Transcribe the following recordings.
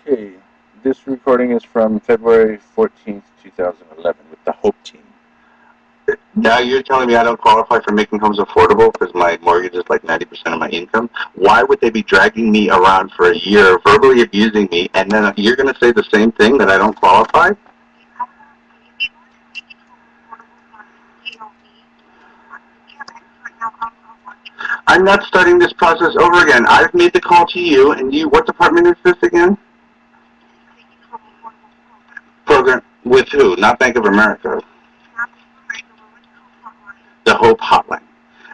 Okay, this recording is from February 14th, 2011 with the Hope Team. Now you're telling me I don't qualify for making homes affordable because my mortgage is like 90% of my income? Why would they be dragging me around for a year, verbally abusing me, and then you're going to say the same thing, that I don't qualify? I'm not starting this process over again. I've made the call to you, and you, what department is this again? Program with who? Not Bank of America. The Hope Hotline.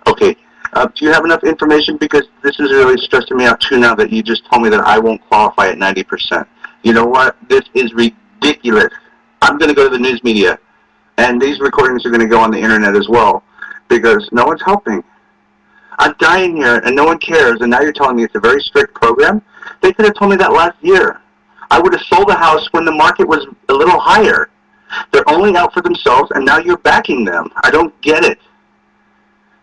Okay. Do you have enough information? Because this is really stressing me out too now that you just told me that I won't qualify at 90%. You know what? This is ridiculous. I'm going to go to the news media, and these recordings are going to go on the internet as well, because no one's helping. I'm dying here, and no one cares, and now you're telling me it's a very strict program? They could have told me that last year. I would have sold the house when the market was a little higher. They're only out for themselves, and now you're backing them. I don't get it.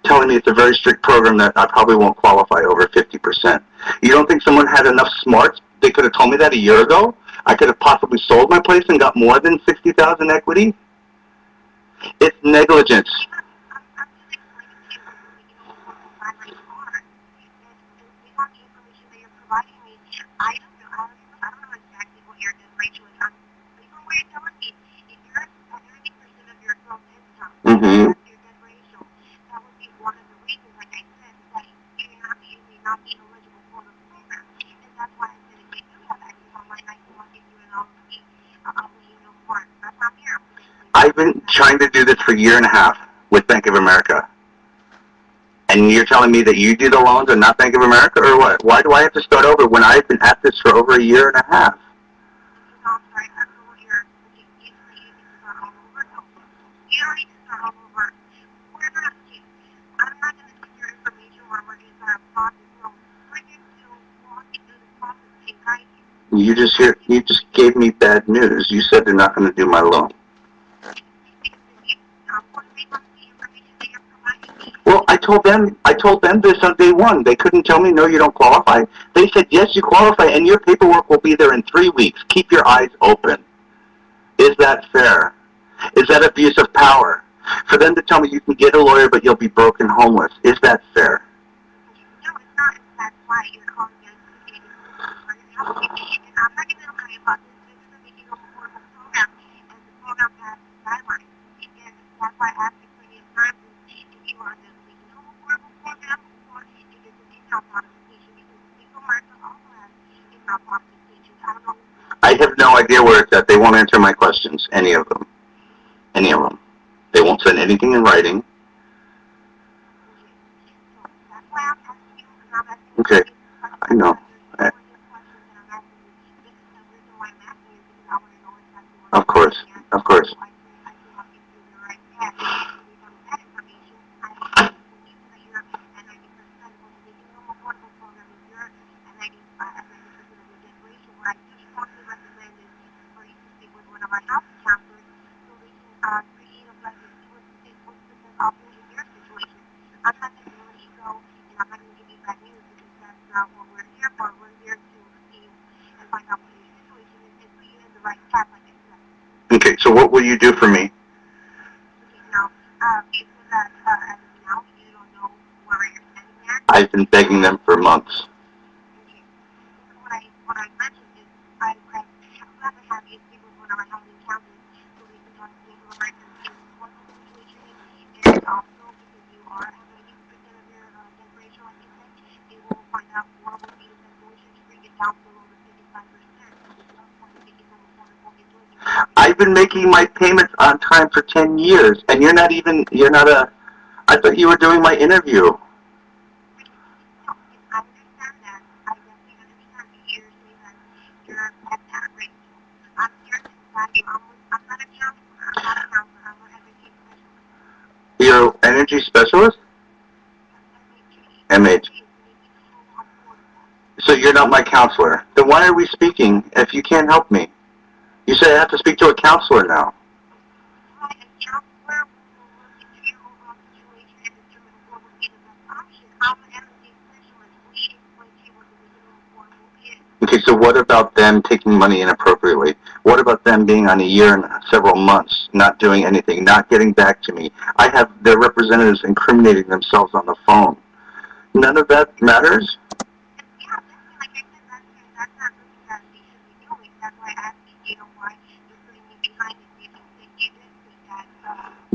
Telling me it's a very strict program that I probably won't qualify over 50%. You don't think someone had enough smarts? They could have told me that a year ago. I could have possibly sold my place and got more than $60,000 equity. It's negligence. Mm-hmm. I've been trying to do this for a year and a half with Bank of America. And you're telling me that you do the loans and not Bank of America, or what? Why do I have to start over when I've been at this for over a year and a half? You just gave me bad news. You said they're not going to do my loan. Well, I told them this on day one. They couldn't tell me, no, you don't qualify. They said, yes, you qualify, and your paperwork will be there in 3 weeks. Keep your eyes open. Is that fair? Is that abuse of power? For them to tell me you can get a lawyer, but you'll be broke and homeless. Is that fair? I have no idea where it's at. They won't answer my questions, any of them. Any of them. They won't send anything in writing. Okay, I know. Of course, of course. Okay, so what will you do for me? I've been begging them for months. I've been making my payments on time for 10 years, and you're not I thought you were doing my interview. You're an energy specialist? MH. So you're not my counselor. Then why are we speaking if you can't help me? You say I have to speak to a counselor now. Okay, so what about them taking money inappropriately? What about them being on a year and several months, not doing anything, not getting back to me? I have their representatives incriminating themselves on the phone. None of that matters?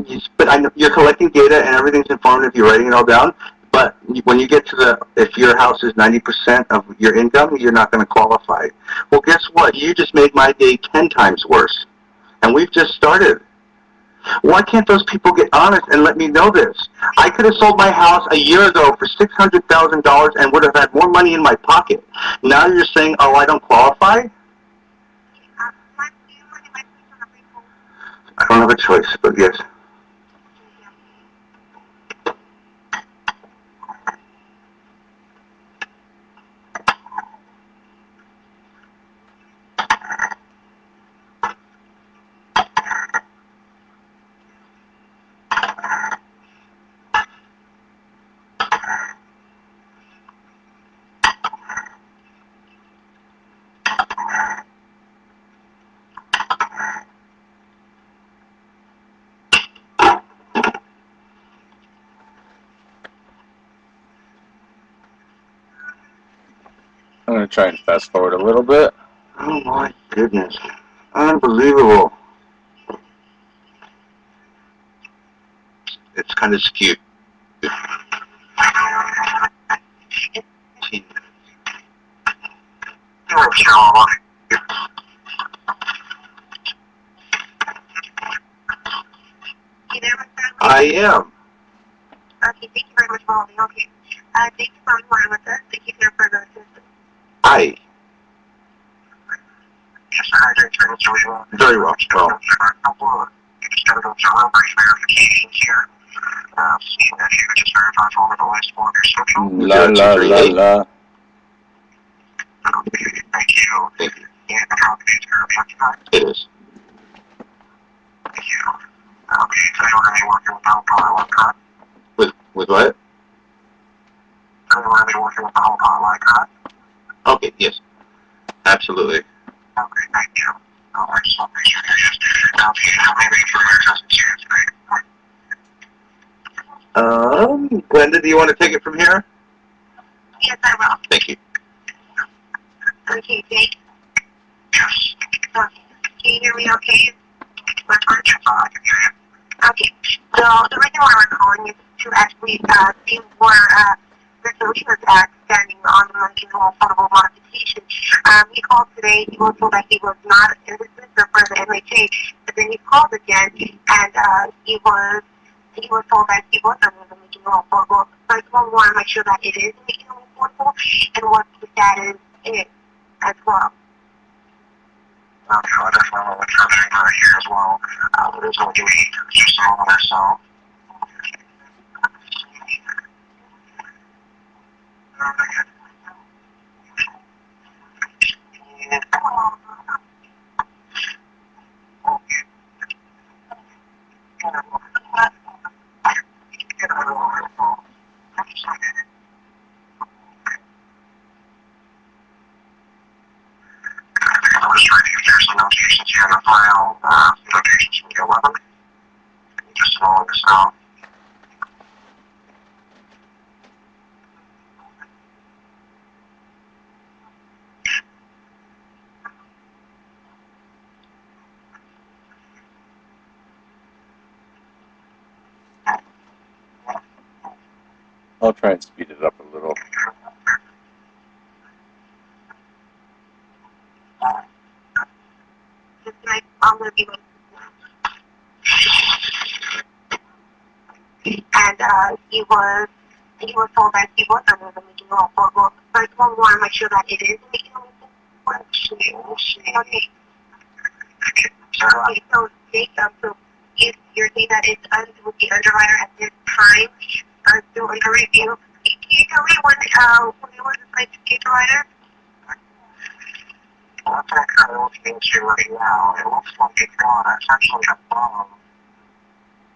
Yes, but I know you're collecting data and everything's informative. You're writing it all down. But when you get to if your house is 90% of your income, you're not going to qualify. Well, guess what? You just made my day 10 times worse. And we've just started. Why can't those people get honest and let me know this? I could have sold my house a year ago for $600,000 and would have had more money in my pocket. Now you're saying, oh, I don't qualify? I don't have a choice, but yes. I'm going to try and fast forward a little bit. Oh my goodness. Unbelievable. It's kind of skewed. I am. Okay, thank you very much for holding. Okay. Thank you for inquiring with us. Thank you for your further assistance. I. Yes, sir. How are you doing, Julia? Very well. Well. Just got to go through a brief verifications here. Seeing that you just verified for the last four of your social. La la la la. Okay, thank you. Thank you. And the property is currently occupied. It is. Thank you. Okay, so you're going to be working with the pilot, correct? With what? You're going to be working with the whole pilot, correct? Okay, yes. Absolutely. Okay, thank you. I just want to make sure that yes. Do you have any for your assessments here today? Glenda, do you want to take it from here? Yes, I will. Thank you. Okay, Jake. Yes. Okay. Can you hear me okay? My phone? Yes, I can hear you. Okay. So the reason why we're calling is to actually see where the solution is at standing on the monthly affordable modification. He called today. He was told that he was not in the system for the MHA, but then he called again and he was told that he was under the making affordable. First of all, we want to make sure that it is making affordable and what the status is as well. Okay, I definitely want to look for that here as well. It is going to be just a moment or so. I'm just trying to see if there's some notations here in the file, notations from the 11th. Just following this out. I'll try and speed it up a little. I'm going to be and he was told that he was under the making affordable. First of all, we want to make sure that it is making affordable. Okay. So Jake, so if you're saying that it's with the underwriter at this time, still under review, can you tell me when it was assigned to the underwriter? Well, that's what I'm currently looking into right now. It looks like it's gone essentially above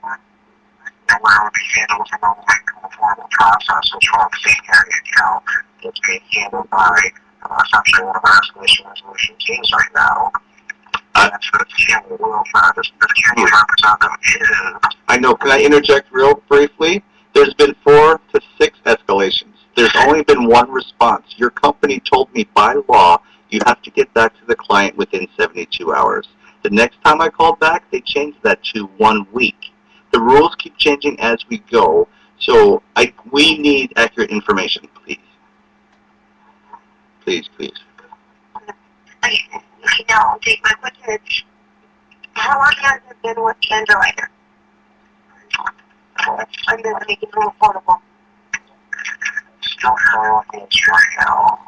and where it would be handled from a legal formal process, which will be area account. It's being handled by That's actually one of our escalation resolution teams right now. That's what Kenny will find. This Kenny representative is. I know. Can I interject real briefly? There's been 4 to 6 escalations. There's only been one response. Your company told me by law you have to get back to the client within 72 hours. The next time I called back, they changed that to 1 week. The rules keep changing as we go, so we need accurate information, please. Please, please. Now, Jake, my question is, how long has it been with the underwriter? I'm going to make it more affordable. Still really looking at you right now.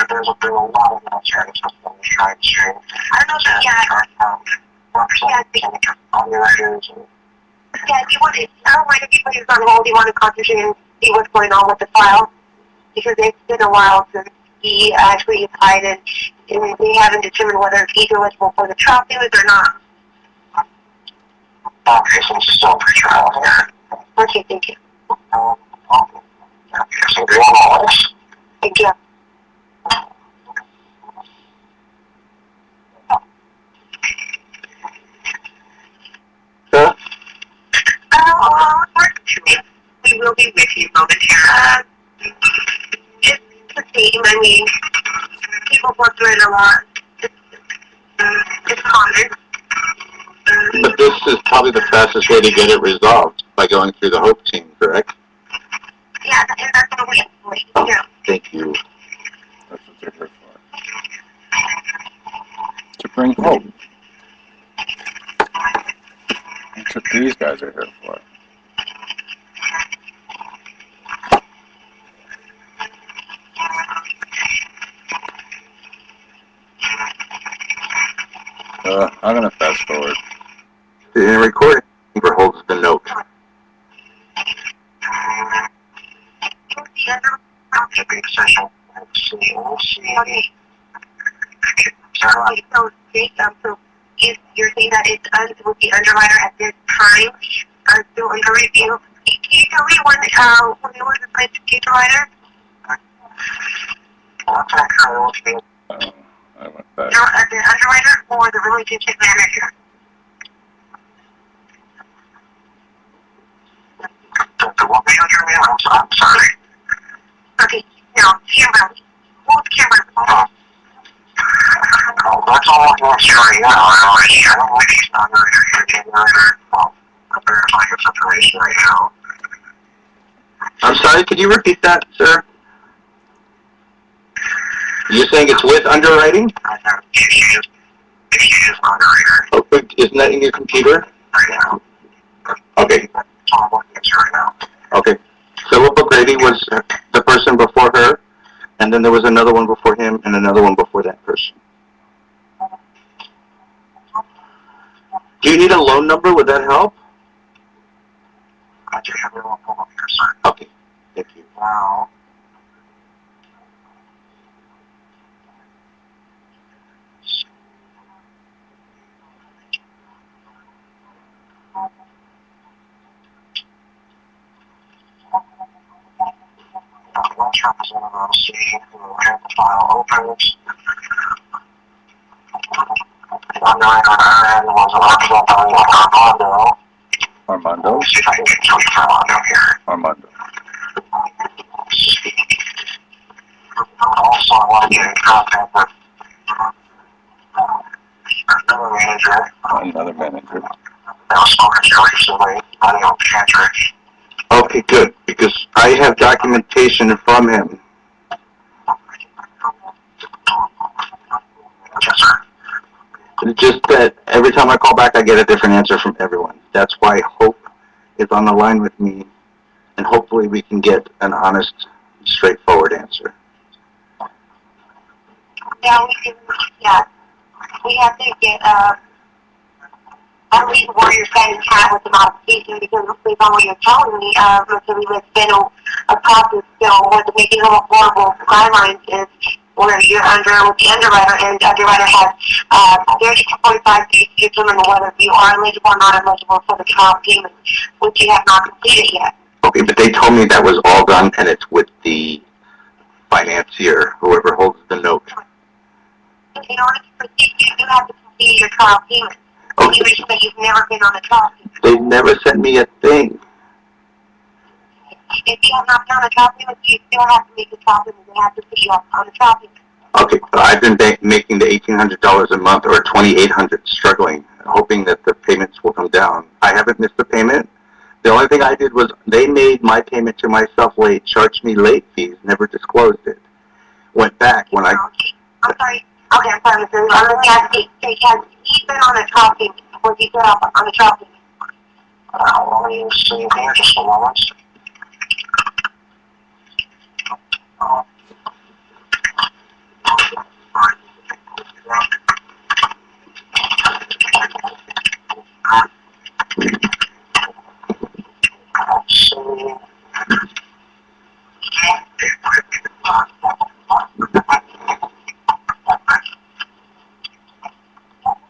There's been a lot of military systems trying to. I don't know if I don't mind if you put yours on hold. You want to concentrate and see what's going on with the file, because it's been a while since he actually applied, and they haven't determined whether he's eligible for the trial payment or not. Okay, so it's still for trial here. Okay, thank you. Thank you. Huh? We will be with you momentarily. It's the same. I mean, people go through it a lot. It's common. But this is probably the fastest way to get it resolved, by going through the HOPE team, correct? Yeah, and that's what we do. Thank you. That's what they're here for. To bring hope. That's what these guys are here for. I'm going to fast forward. The recording holds the note. So if you're saying that it's with the underwriter at this time, still under review, can you tell me when it was assigned to the underwriter? I went back. The underwriter or the relationship manager? What manager, ma'am? I'm sorry. Okay, now, Kimberly. Who's Kimberly? That's all I want to say right now. I don't believe he's not under your generator. I'm verifying his information right now. I'm sorry, could you repeat that, sir? You're saying it's with underwriting? It is underwriter. Oh, isn't that in your computer? Right now. Okay. That's all I'm looking at right now. Okay. Philip O'Grady was the person before her, and then there was another one before him, and another one before that person. Do you need a loan number? Would that help? I do have a little pull up here, sir. Okay. Thank you. Wow. Once representative C who had the file opens, the underwriter on our end was Armando. Armando? See if I can get to Armando here. Armando. Also, I want to get in contact with another manager. Another manager. That was spoken to recently, Mario Patrick. Okay, good, because I have documentation from him. Yes, sir. It's just that every time I call back, I get a different answer from everyone. That's why Hope is on the line with me, and hopefully we can get an honest, straightforward answer. Yeah, we have to get, at least Warriors guys chat with the modification, because based on what you're telling me, it's been a process still with making them affordable guidelines is where you're with the underwriter, and the underwriter has 30 to 45 days to determine whether you are eligible or not eligible for the trial payment, which you have not completed yet. Okay, but they told me that was all done, and it's with the financier, whoever holds the note. In order to proceed, you do have to complete your trial payment. Okay. You mentioned that you've never been on a trial payment. They've never sent me a thing. If you have not been on a trial payment, you still have to make a trial payment. They have to put you up on the trial payment. Okay, I've been making the $1,800 a month or $2,800, struggling, hoping that the payments will come down. I haven't missed a payment. The only thing I did was they made my payment to myself late, charged me late fees, never disclosed it. Went back when I... I'm sorry. Okay, I'm sorry, Mr. Let me ask you, has he been on a trial payment? Was he put up on a trial payment? Let me see here, just a moment.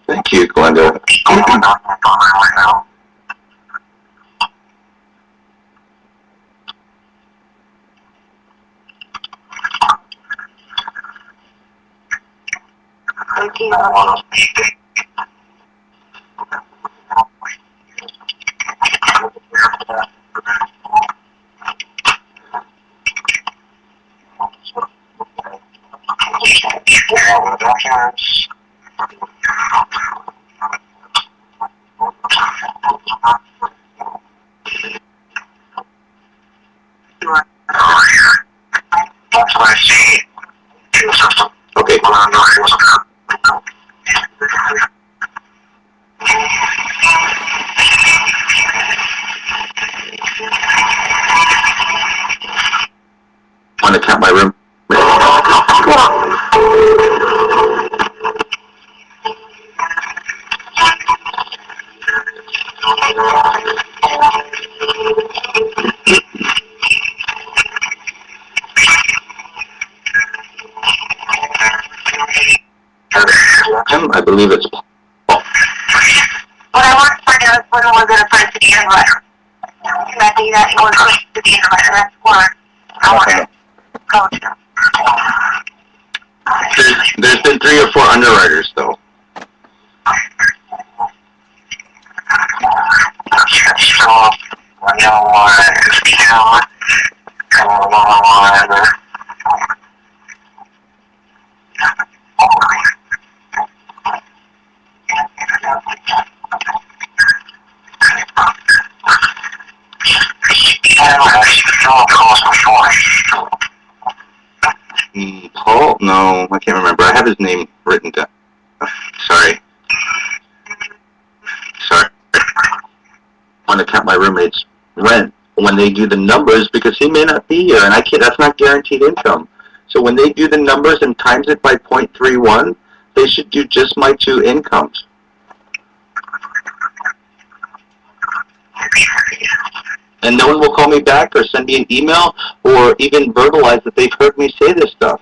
Thank you, Glenda. Okay. Want to count my room? I believe it's Paul. What I want to find out is when was it assigned to the underwriter. And I think that it was assigned to the underwriter. That's what I want to go to. There's been 3 or 4 underwriters, though. Paul? No, I can't remember. I have his name written down. Sorry. I want to count my roommate's rent when they do the numbers because he may not be here, and I can't. That's not guaranteed income. So when they do the numbers and times it by 0.31, they should do just my 2 incomes. And no one will call me back or send me an email or even verbalize that they've heard me say this stuff.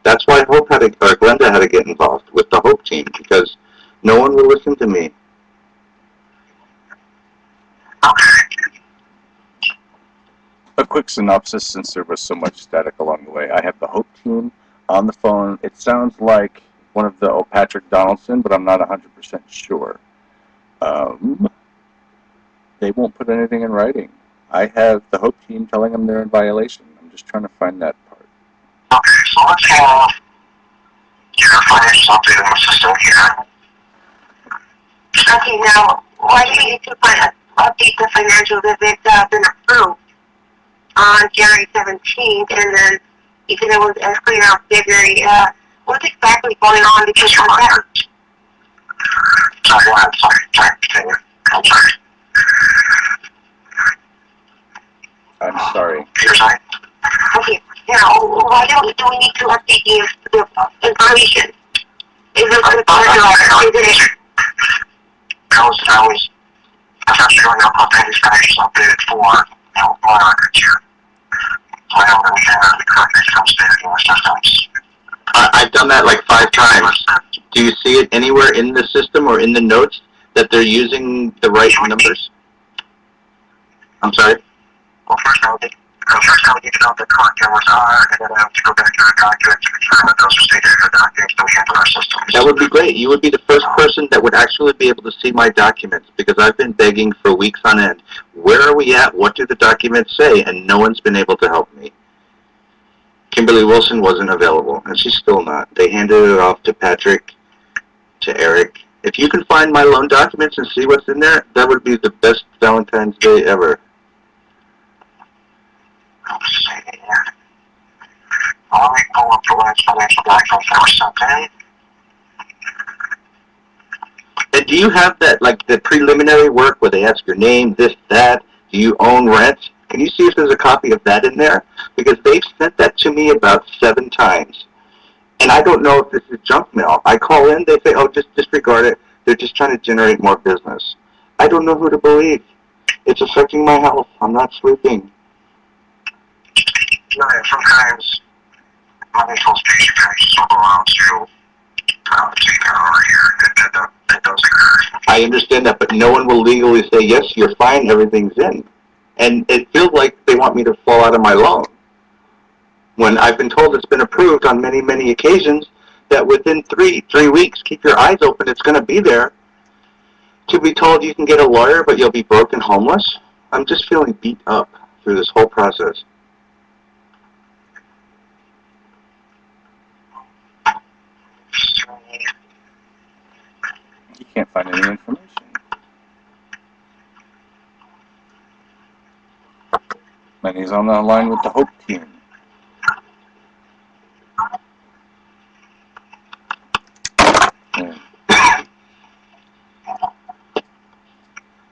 That's why Glenda had to get involved with the Hope team because no one will listen to me. A quick synopsis, since there was so much static along the way. I have the Hope team on the phone. It sounds like one of the Patrick Donaldson, but I'm not 100% sure. They won't put anything in writing. I have the Hope team telling them they're in violation. I'm just trying to find that part. Okay, so let's have your financial update in the system here. Okay, now, why do you need to update the financials if it's been approved on January 17th, and then you said it was escalated on February? What's exactly going on because you're not? Sorry, I'm sorry. I'm sorry. You're sorry? Okay, now, why do we need to update the information? Is it going to I thought you were going to update this financial updated for my records here. So I don't understand the correct income statement in the systems. I've done that like 5 times. Do you see it anywhere in the system or in the notes that they're using the right numbers? I'm sorry? Well, first, So first I would need to know what the correct hours are, and then I have to go back to our documents to confirm that those are stated in the documents that we have in our system. That would be great. You would be the first person that would actually be able to see my documents, because I've been begging for weeks on end. Where are we at? What do the documents say? And no one's been able to help me. Kimberly Wilson wasn't available, and she's still not. They handed it off to Patrick, to Eric. If you can find my loan documents and see what's in there, that would be the best Valentine's Day ever. Let's see here. Let me pull up the last financial documents that were sent in. And do you have that, like the preliminary work where they ask your name, this, that? Do you own rent? Can you see if there's a copy of that in there? Because they've sent that to me about 7 times. And I don't know if this is junk mail. I call in, they say, oh, just disregard it. They're just trying to generate more business. I don't know who to believe. It's affecting my health. I'm not sleeping. No, sometimes money falls patient taxes will go out to take that over here. That does occur. I understand that, but no one will legally say, yes, you're fine, everything's in. And it feels like they want me to fall out of my loan, when I've been told it's been approved on many, many occasions, that within three weeks, keep your eyes open, it's going to be there. To be told you can get a lawyer, but you'll be broke and homeless, I'm just feeling beat up through this whole process. You can't find any information. And he's on the line with the Hope team. Yeah.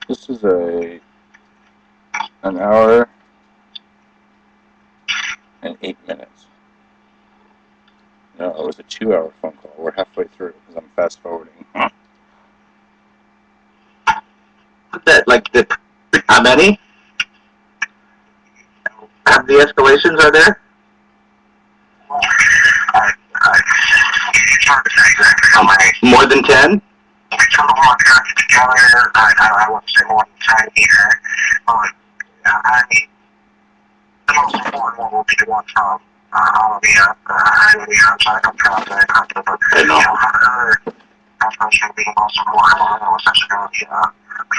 This is an hour and 8 minutes. No, it was a 2-hour phone call. We're halfway through because I'm fast forwarding. That, like, how many? How many escalations are there? It's hard to say exactly how many. More than 10? It's a little more together. I wouldn't say more than 10 either. But, I mean, the most important one will be the one from Olivia. Olivia, I'm sorry, I'm project. I know. That's going to be the most important one. It was actually going to be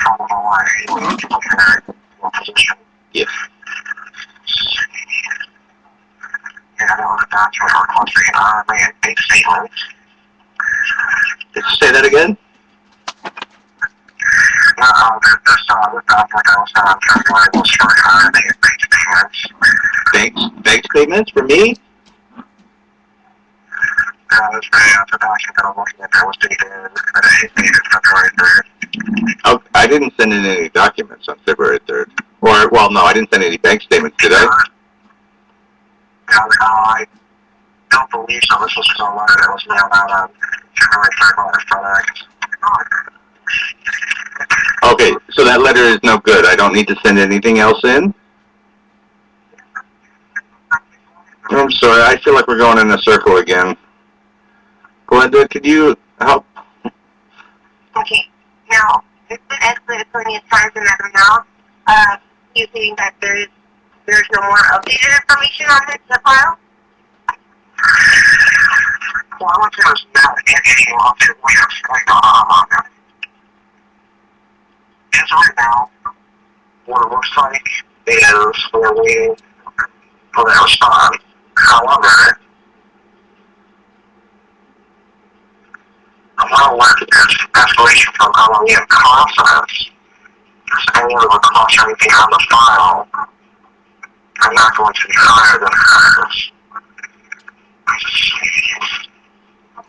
from the line to look at her position. Yes. Yeah, I know the document requesting an big statement. Did you say that again? This document I was trying to write was for big statements. Bank statements for me? That's the document that I'm looking at that was dated February 3rd. Oh, I didn't send in any documents on February 3rd. Or, well, no, I didn't send any bank statements, did I? I don't believe so. This was just a letter that was mailed out on February 3rd by FedEx. Okay, so that letter is no good. I don't need to send anything else in? I'm sorry, I feel like we're going in a circle again. Glenda, could you help? Okay, now, it's been escalated plenty of times in that email. You think that there's no more updated information on the file? Well, I want to know now any update we have going on that. As right now, what it looks like is we're waiting for that response. However, I'm not aware that there's escalation from LLM process. There's any other cost or anything on the file. I'm not going to be higher than hers.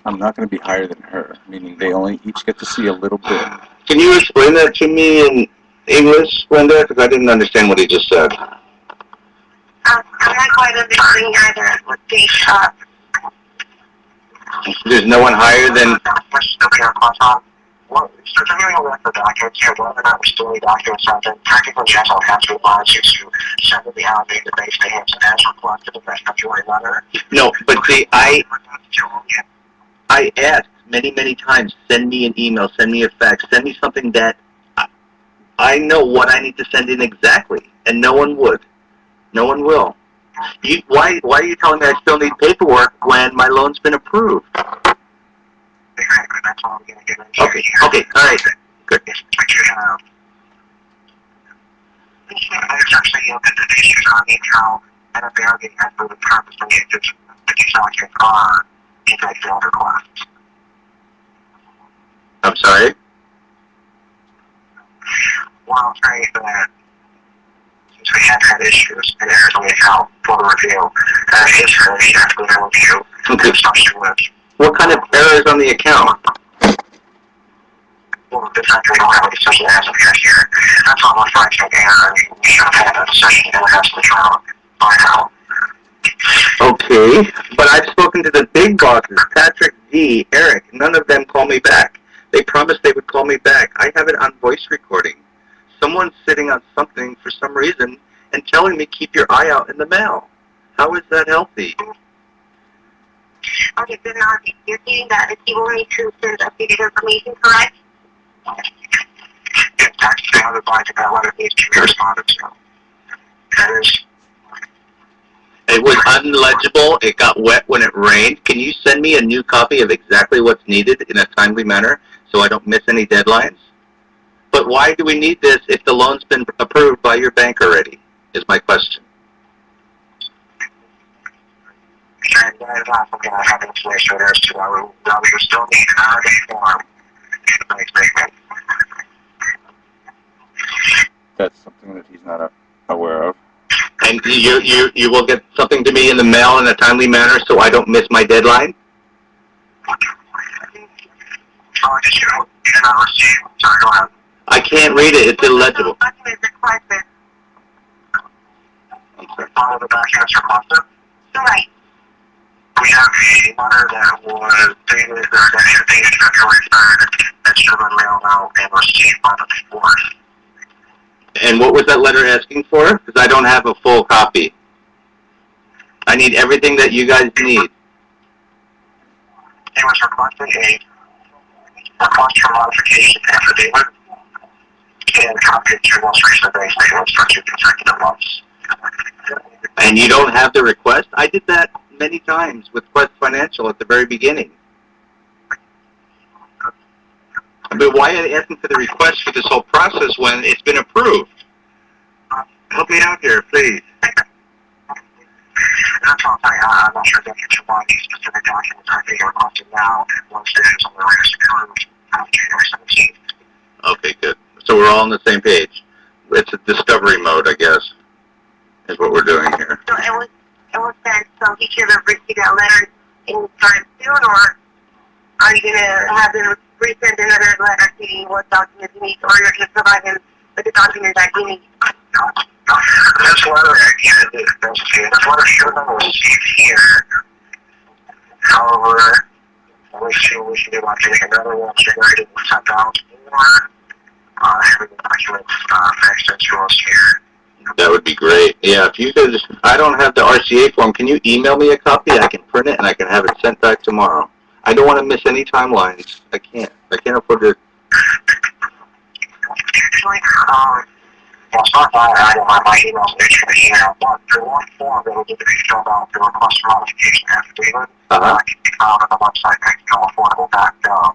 I'm not going to be higher than her, meaning they only each get to see a little bit. Can you explain that to me in English, Glenda? Because I didn't understand what he just said. I'm not quite understanding either with the There's no one higher than... Well, so reviewing with the documents here, whether or not we still need documents out there, technically yes, I'll have to advise you to send the allocated base names as requested in that February letter. No, but see, I asked many, many times, send me an email, send me a fax, send me something that I know what I need to send in exactly, and no one would. No one will. Why are you telling me I still need paperwork when my loan's been approved? Exactly, that's all I'm going to get into. Okay, all right, good. But you have, there's actually the issues on the account, and if they are getting that for the purpose of it, it's the documents are in fact failed requests. I'm sorry? Well, I'm saying that since we have had issues in there's only account for the review, history, we have to review Okay. construction with. What kind of errors on the account? Well, the fact that we don't have a decision as of yet here, that's all we're fighting error. I mean, we should have had a decision and we have to try to find out. Okay, but I've spoken to the big bosses, Patrick, D, Eric. None of them call me back. They promised they would call me back. I have it on voice recording. Someone's sitting on something for some reason and telling me keep your eye out in the mail. How is that healthy? Okay, so now you're saying that if people need to send updated information, correct? If that's the other part of that letter needs to be responded to. That is. It was unlegible. It got wet when it rained. Can you send me a new copy of exactly what's needed in a timely manner so I don't miss any deadlines? But why do we need this if the loan's been approved by your bank already, is my question. And that is not something I have information as to. We still need an RA form in the bank statement. That's something that he's not aware of. And you will get something to me in the mail in a timely manner so I don't miss my deadline? Oh, did you not receive? Sorry, go ahead. I can't read it. It's illegible. Documents requested. I'm sorry. All the documents requested? Right. We have a letter that was dated, that is dated February 3rd, that should have been mailed out and received by the 4th. And what was that letter asking for? Because I don't have a full copy. I need everything that you guys need. It was requesting a request for modification affidavit and a copy of your most recent bank statements for 2 consecutive months. And you don't have the request? I did that many times with Quest Financial at the very beginning. But why are they asking for the request for this whole process when it's been approved? Help me out here, please. That's what I'm saying. I'm not sure that you want these specific documents I think are requested now once it is on the register approved on January 17th. Okay, good. So we're all on the same page. It's a discovery mode, I guess, is what we're doing here. So it was sent, so he should have received that letter anytime soon, or are you going to have them resend another letter saying what documents he needs, or you're going to provide him with the documents that he needs? This letter, this letter should have been received here. However, we should do like another one generated and sent out, or having the documents faxed into us here. That would be great. Yeah, if you could, I don't have the RCA form. Can you email me a copy? I can print it and I can have it sent back tomorrow. I don't want to miss any timelines. I can't afford to. Usually, well, start by I don't have my emails mentioned in here, but there's one form that will need to be filled out, the request for modification affidavit. That can be found on the website, affordable.gov.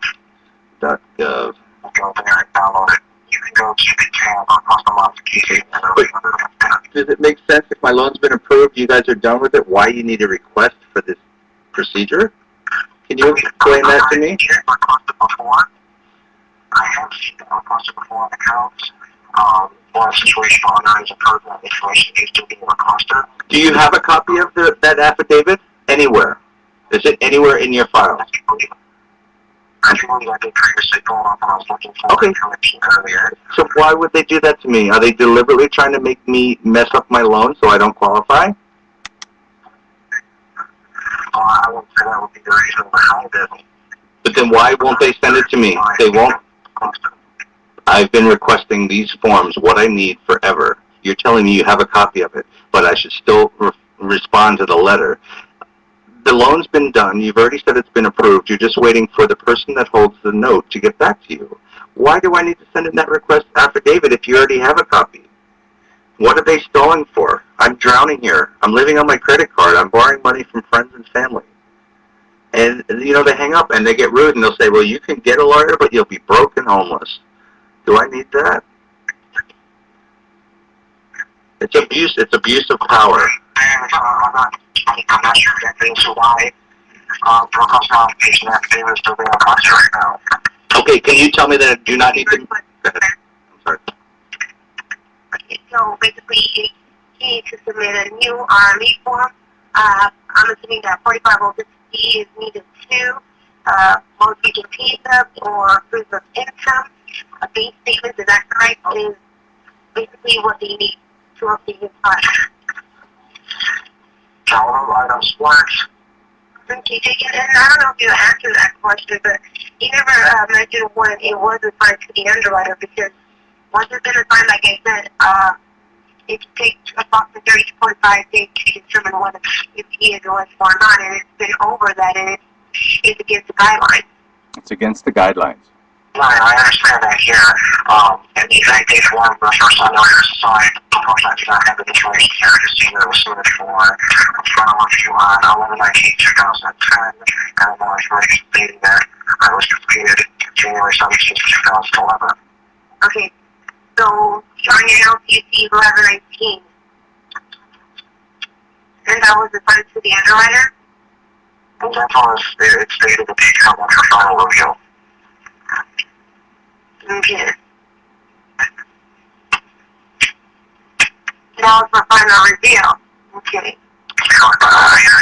.gov. Go there and download it. You can go to the tab on custom modification and Does it make sense if my loan's been approved, you guys are done with it, why you need a request for this procedure? Can you explain that to me? I've seen it requested before. I have seen it requested before on accounts. Or a situation where there is approved that information needs to be requested. Do you have a copy of that affidavit? Anywhere? Is it anywhere in your file? I believe I did previously pull up when I was looking for information earlier. So why would they do that to me? Are they deliberately trying to make me mess up my loan so I don't qualify? I wouldn't say that would be the reason behind it. But then why won't they send it to me? They won't. I've been requesting these forms, what I need, forever. You're telling me you have a copy of it, but I should still respond to the letter. The loan's been done. You've already said it's been approved. You're just waiting for the person that holds the note to get back to you. Why do I need to send in that request affidavit if you already have a copy? What are they stalling for? I'm drowning here. I'm living on my credit card. I'm borrowing money from friends and family. And, you know, they hang up and they get rude and they'll say, well, you can get a lawyer, but you'll be broke and homeless. Do I need that? It's abuse. It's abuse of power. I'm not sure exactly as to why drug classification affidavit is still being requested right now. Okay, can you tell me that I do not need to... Go ahead. I'm sorry. Okay, so basically, you need to submit a new RME form. I'm assuming that 4506D is needed too. Most recent pay stub or proof of income. A bank statement, is that correct? Is basically what they need to update his file. All items works. Okay, and I don't know if you answered that question, but you never mentioned when it was assigned to the underwriter, because once it's been assigned, like I said, it takes approximately 30 to 45 days to determine whether he is eligible or not, and it's been over that, and it's against the guidelines. It's against the guidelines. Right, I understand that here. And the exact date form for the first underwriter is assigned. Unfortunately, I do not have the information here. Just seeing that it was submitted for final review on 11/19/2010, and the information stating that it was completed January 17th, 2011. Okay, so on your LCC 1119, and that was assigned to the underwriter? And that's all it stated the date for final review. Okay. That was for final review. Okay.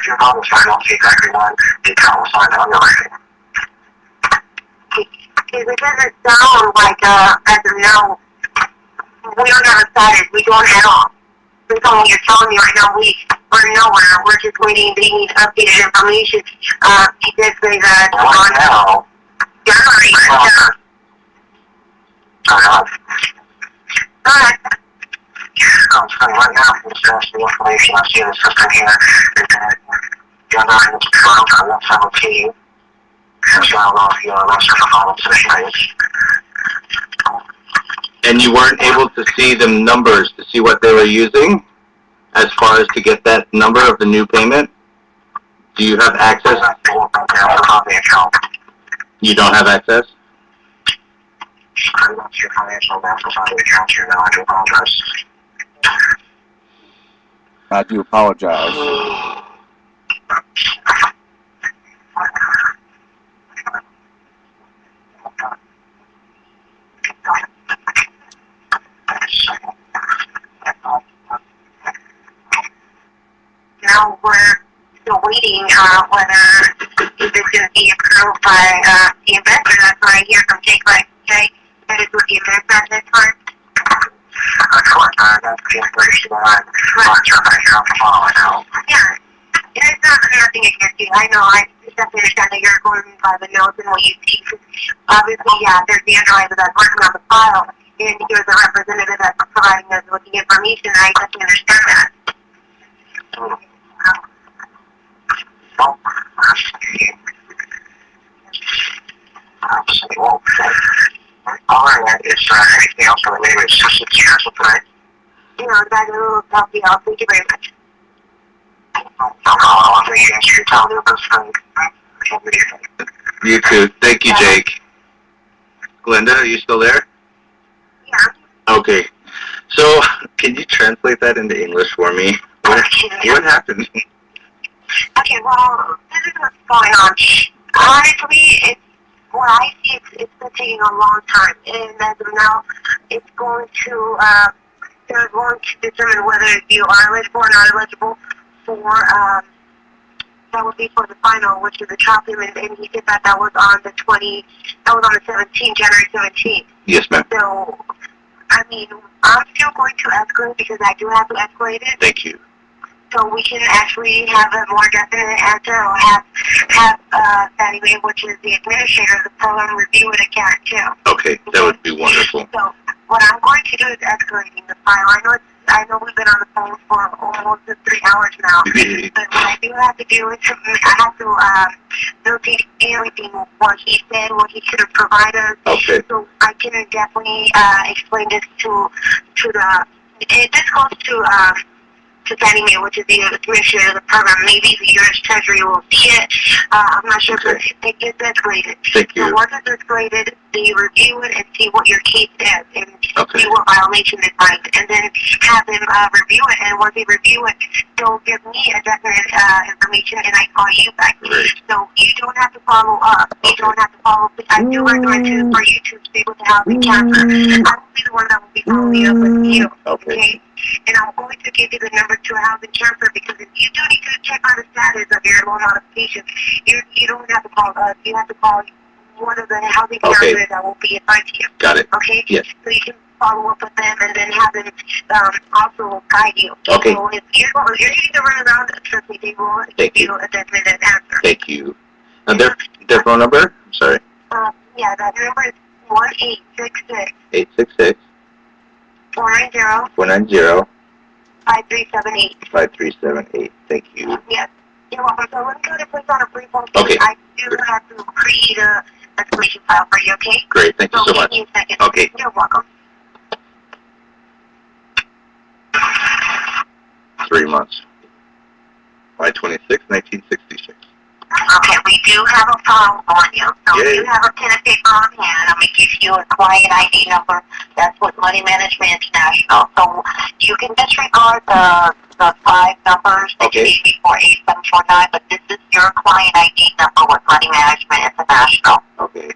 Your notice, I don't see exactly when the account was signed on underwriting. Okay, because it sounds like, as of now, we don't have a status. We don't at all. Based on what you're telling me right now, we're nowhere. We're just waiting. They need updated information. He did say that right now. Yeah, Alright. I'm saying right now, from the information I see in the system here, is that the underwriting is confirmed for 117. So I don't know if you're arrested for final position rates. And you weren't able to see the numbers, to see what they were using, as far as to get that number of the new payment? Do you have access? You don't have access? I don't see your financial balances on the account here now. I do apologize. I do apologize. Now we're still waiting whether if it's going to be approved by the investor. That's what I hear from Jake. Like, okay, that is what the investor at this time. Correct. That's the information that I'm not sure if I can follow now. Yeah. And it's not nothing against you. I know. I definitely understand that you're going by the notes and what you see. Obviously, yeah, there's the underwriter that's working on the file, and you're the representative that's providing us with the information. I definitely understand that. Alright, is anything else related to Social Security tonight? You know, that will help you out. Thank you very much. You too. Thank you, Jake. Glenda, are you still there? Yeah. Okay. So, can you translate that into English for me? What happened? Okay, well, this is what's going on. Honestly, it's what I see. It's been taking a long time, and as of now, it's going to they're going to determine whether you are eligible or not eligible for that would be for the final, which is the trial payment, and he said that that was on the 17th, January 17th. Yes, ma'am. So, I mean, I'm still going to escalate because I do have to escalate it. Thank you. So we can actually have a more definite answer, or have Fannie Mae, which is the administrator of the program, review it again too. Okay, that would be wonderful. So what I'm going to do is escalating the file. I know we've been on the phone for almost 3 hours now, but what I do have to do is I have to notate everything, what he said, what he should have provided us. Okay. So I can definitely explain this to the This goes to Fannie Mae, which is the administrator of the program. Maybe the U.S. Treasury will see it. I'm not sure, but it gets escalated. Thank you. So once it's escalated, they review it and see what your case is and Okay. see what violation they find, and then have them review it. And once they review it, they'll give me a definite information, and I call you back. Great. So you don't have to follow up. You don't have to follow up. I do recommend for you to speak with the housing counselor. I will be the one that will be following up with you. Okay. And I'm going to give you the number to a housing counselor, because if you do need to check on the status of your loan modification, you don't have to call us. You have to call one of the housing counselors that will be assigned to you. Got it. Okay? Yes. So you can follow up with them and then have them also guide you. Okay. So if you're needing to run around, trust me, they will give you a definite answer. Thank you. And their phone number? I'm sorry. Yeah, that number is 1-866 866 490 490 5378. 5378. Thank you. Yes. You're welcome. So let me go ahead and put on a brief hold. Okay. I do have to create a escalation file for you, okay? Great. Thank you so much. Give me a second. Okay. You're welcome. 3 months. July 26, 1966. Okay, we do have a file on you. So Yay. you have a pen and paper on hand. I'm going to give you a client ID number. That's with Money Management International. So you can disregard the 5 numbers that you gave me for 8749, but this is your client ID number with Money Management International. Okay.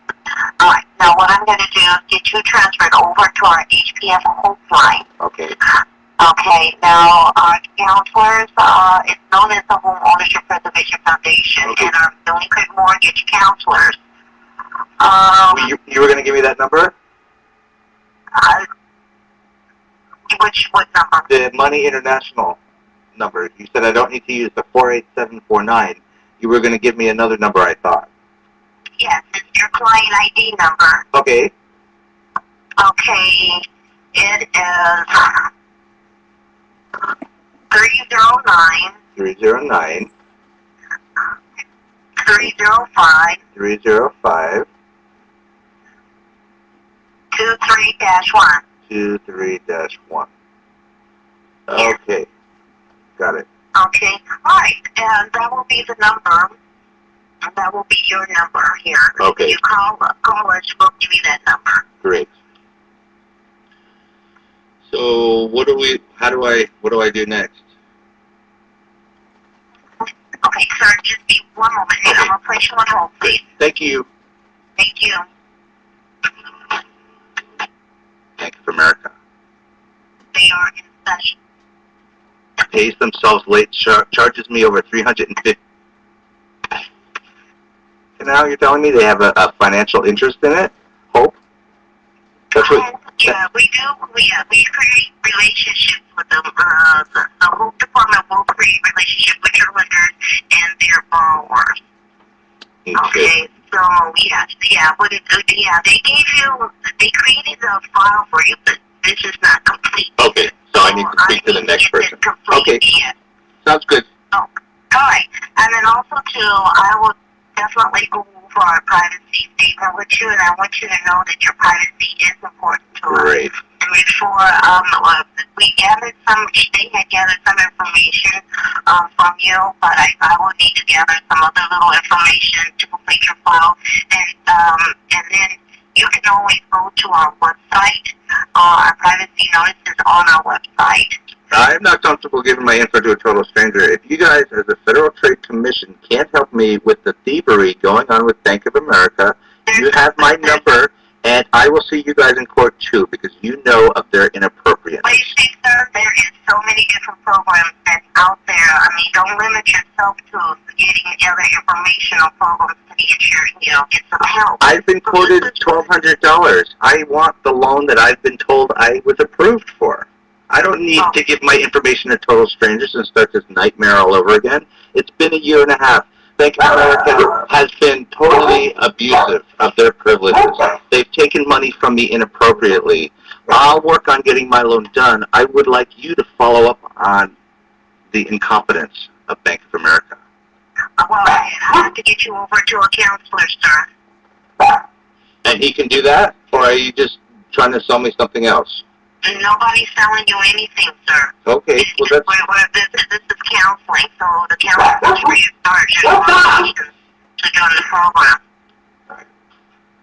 All right. Now what I'm going to do is get you transferred over to our HPF Hope line. Okay. Okay, now our counselors, it's known as the Home Ownership Preservation Foundation, and our Building Credit Mortgage counselors. You were going to give me that number? What number? The Money International number. You said I don't need to use the 48749. You were going to give me another number, I thought. Yes, it's your client ID number. Okay. Okay, it is 309 309 305 305 23-1. 23-1. Okay. Got it. Okay, all right, and that will be the number. And that will be your number here. Okay. If you call us, we'll give you that number. Great. So what do I do next? Okay, sir, just be one moment. Okay. I'm going to place you on hold, please. Thank you. Thank you. Bank of America. They are in session. Pays themselves late, charges me over $350. And now you're telling me they have a financial interest in it? Hope? That's what. Yeah, we do. We create relationships with them. The Hope Department will create relationships with your lenders and their borrowers. Okay, so they created a file for you, but this is not complete. Okay, so I need to speak to the next person. Okay, sounds good. Oh, all right, and then also too, I will definitely go over our privacy statement with you, and I want you to know that your privacy is important to us. Great. And before they had gathered some information from you, but I will need to gather some other little information to complete your file, and then you can always go to our website. Our privacy notice is on our website. I'm not comfortable giving my info to a total stranger. If you guys, as the Federal Trade Commission, can't help me with the thievery going on with Bank of America, you have my number, and I will see you guys in court too, because you know of their inappropriateness. Well, you see, sir, there is so many different programs that's out there. I mean, don't limit yourself to getting other informational programs to get some help. I've been quoted $1,200. I want the loan that I've been told I was approved for. I don't need to give my information to total strangers and start this nightmare all over again. It's been a year and a half. Bank of America has been totally abusive of their privileges. They've taken money from me inappropriately. I'll work on getting my loan done. I would like you to follow up on the incompetence of Bank of America. Well, I have to get you over to a counselor, sir. And he can do that? Or are you just trying to sell me something else? Nobody's selling you anything, sir. Okay, well that's... This is counseling, so the counseling is free of charge. There's no obligations to join the program.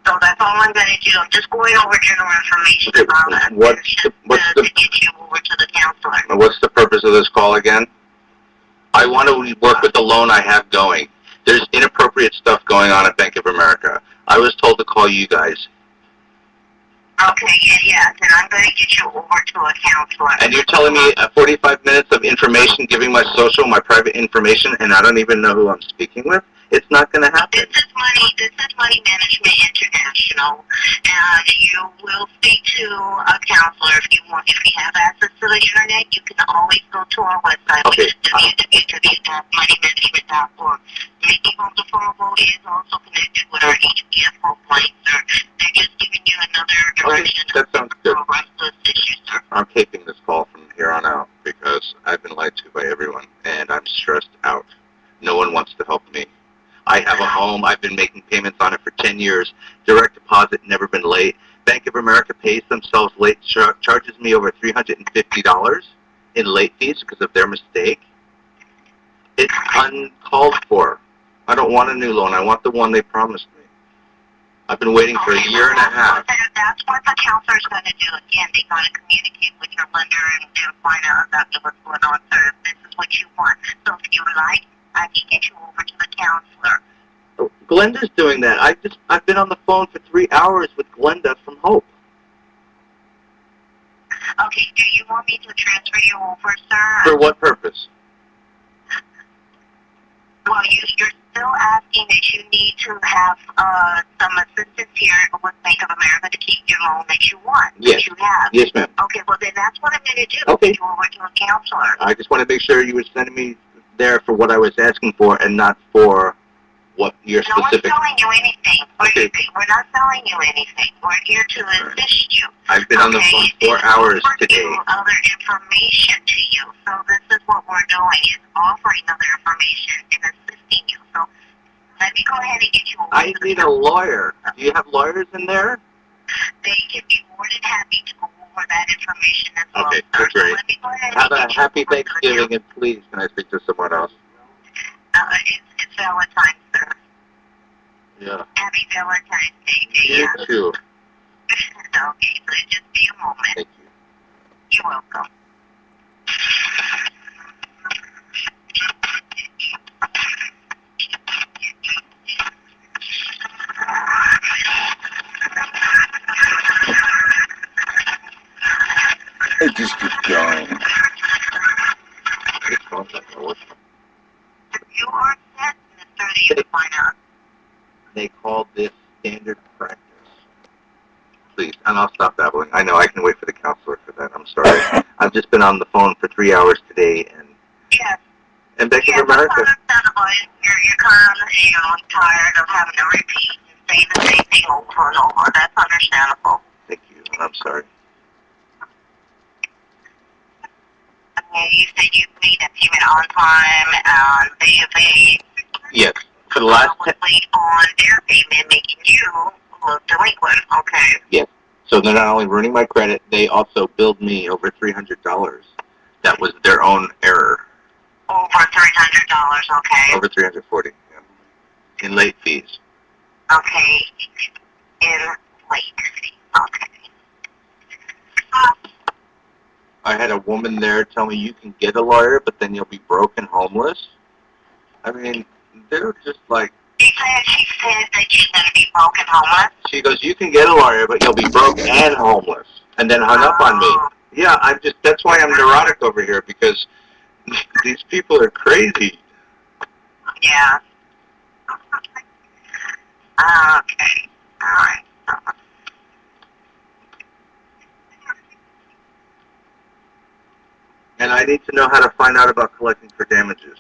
So that's all I'm going to do. I'm just going over general information about that. To get you over to the counselor. What's the purpose of this call again? I want to work with the loan I have going. There's inappropriate stuff going on at Bank of America. I was told to call you guys. Okay, yes, and I'm going to get you over to a counselor. And you're telling me 45 minutes of information, giving my social, my private information, and I don't even know who I'm speaking with? It's not going to happen. This is Money Management International, and you will speak to a counselor if you want. If you have access to the internet, you can always go to our website, Okay. which is www.moneymanagement.org. Making Homes Affordable is also connected with our HPF helpline, sir. They're just giving you another direction that sounds good. programs to assist you, sir. I'm taping this call from here on out because I've been lied to by everyone, and I'm stressed out. No one wants to help me. I have a home. I've been making payments on it for 10 years. Direct deposit, never been late. Bank of America pays themselves late, charges me over $350 in late fees because of their mistake. It's uncalled for. I don't want a new loan. I want the one they promised me. I've been waiting for a year and a half. That's what the counselor is going to do. Again, they're going to communicate with your lender and find out exactly what's going on, sir. If this is what you want. So if you would like, I can get you over to the counselor. Glenda's doing that. I've been on the phone for 3 hours with Glenda from Hope. Okay, do you want me to transfer you over, sir? For what purpose? Well, you're still asking that you need to have some assistance here with Bank of America to keep your loan that you want, Yes. that you have. Yes, ma'am. Okay, well then that's what I'm going to do. Okay. Get you over to a counselor. I just want to make sure you were sending me there for what I was asking for and not for what your specific... No one's selling you anything. Okay. We're not selling you anything. We're here to assist you. I've been on the phone 4 hours today. Other information to you. So this is what we're doing, is offering other information and assisting you. So let me go ahead and get you over. I need a lawyer. Do you have lawyers in there? They can be more than happy to go over that information as well. Okay, sir. great. So let me go ahead Have and a get you happy over to the Thanksgiving, and please, can I speak to someone else? It's Valentine's, sir. Yeah. Happy Valentine's Day to You you. too. Okay, so just be a moment. Thank you. You're welcome. It just keeps going. You are set, Mr. to find out. They call this standard practice. Please, and I'll stop babbling. I know I can wait for the counselor for that. I'm sorry. I've just been on the phone for 3 hours today, Yes. and Bank Yeah, of America. that's understandable. You're kind of, tired of having to repeat and say the same thing over and over. That's understandable. Thank you, and I'm sorry. Okay, you said you made a payment on time, and they Yes, for the last was late on their payment, making you delinquent. Okay. Yes. So they're not only ruining my credit, they also billed me over $300. That was their own error. Over $300. Okay. Over $340. Yeah. In late fees. Okay. In late fee. Okay. I had a woman there tell me you can get a lawyer, but then you'll be broke and homeless. I mean, they're just like... She said that you're going to be broke and homeless. She goes, you can get a lawyer, but you'll be broke and homeless. And then hung up on me. Yeah, that's why I'm neurotic over here, because these people are crazy. Yeah. Okay. All right. And I need to know how to find out about collecting for damages.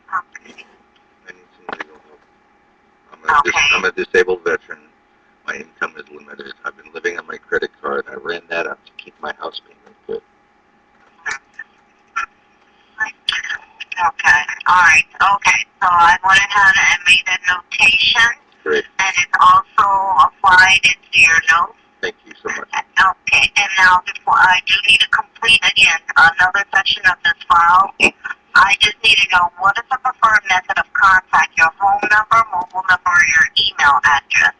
Okay. I need some legal help. I'm a disabled veteran. My income is limited. I've been living on my credit card. I ran that up to keep my house payment good. Okay. All right. Okay. So I went ahead and made a notation. great. And it's also applied into your notes. Thank you so much. Okay, and now before I do need to complete again another section of this file, I just need to know what is the preferred method of contact, your phone number, mobile number, or your email address?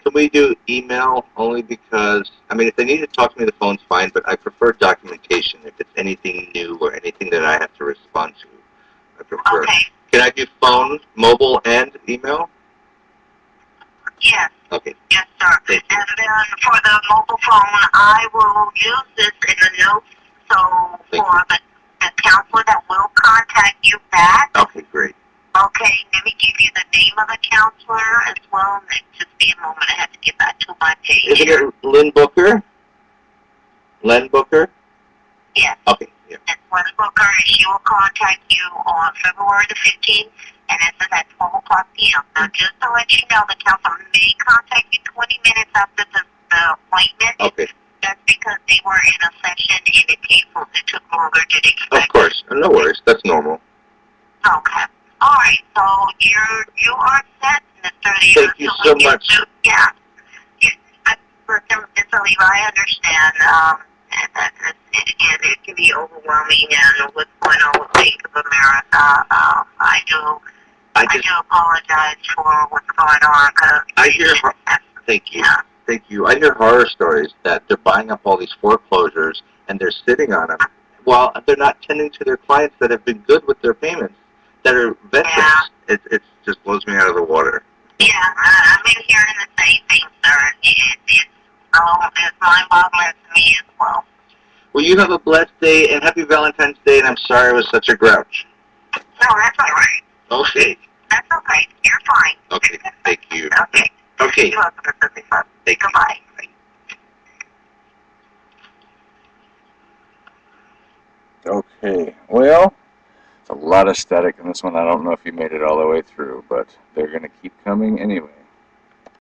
Can we do email only because, I mean, if they need to talk to me, the phone's fine, but I prefer documentation if it's anything new or anything that I have to respond to. I prefer. Okay. Can I do phone, mobile, and email? Yes. Okay. Yes, sir. Thank you. And then for the mobile phone, I will use this in the notes, so Thank for the counselor that will contact you back. Okay, great. Okay, let me give you the name of the counselor as well. Just be a moment, I have to get back to my page. Isn't it Lynn Booker? Len Booker? Yes. Okay, yeah. It's Lynn Booker, and she will contact you on February the 15th, and it's at 12 o'clock p.m. Now, just to let you know, the counselor may contact you 20 minutes after the appointment. Okay. That's because they were in a session, and it took longer than expected. Of course, no worries. That's normal. Okay. All right, so you are set, Mr. Lever. Thank you so much. Yeah. Mr. Lever, I understand. And that again, it can be overwhelming, and what's going on with Bank of America. I do apologize for what's going on. Thank you. Yeah. Thank you. I hear horror stories that they're buying up all these foreclosures and they're sitting on them while they're not tending to their clients that have been good with their payments, that are veterans. Yeah. It just blows me out of the water. Yeah, I've been hearing the same thing, sir. It's mind-boggling to me as well. Well, you have a blessed day and happy Valentine's Day, and I'm sorry I was such a grouch. No, that's all right. Okay. That's okay. You're fine. Okay. Thank you. Okay. Okay. You're welcome, Mr. Lever. Thank you. Goodbye. Okay, well, it's a lot of static in this one. I don't know if you made it all the way through, but they're going to keep coming anyway.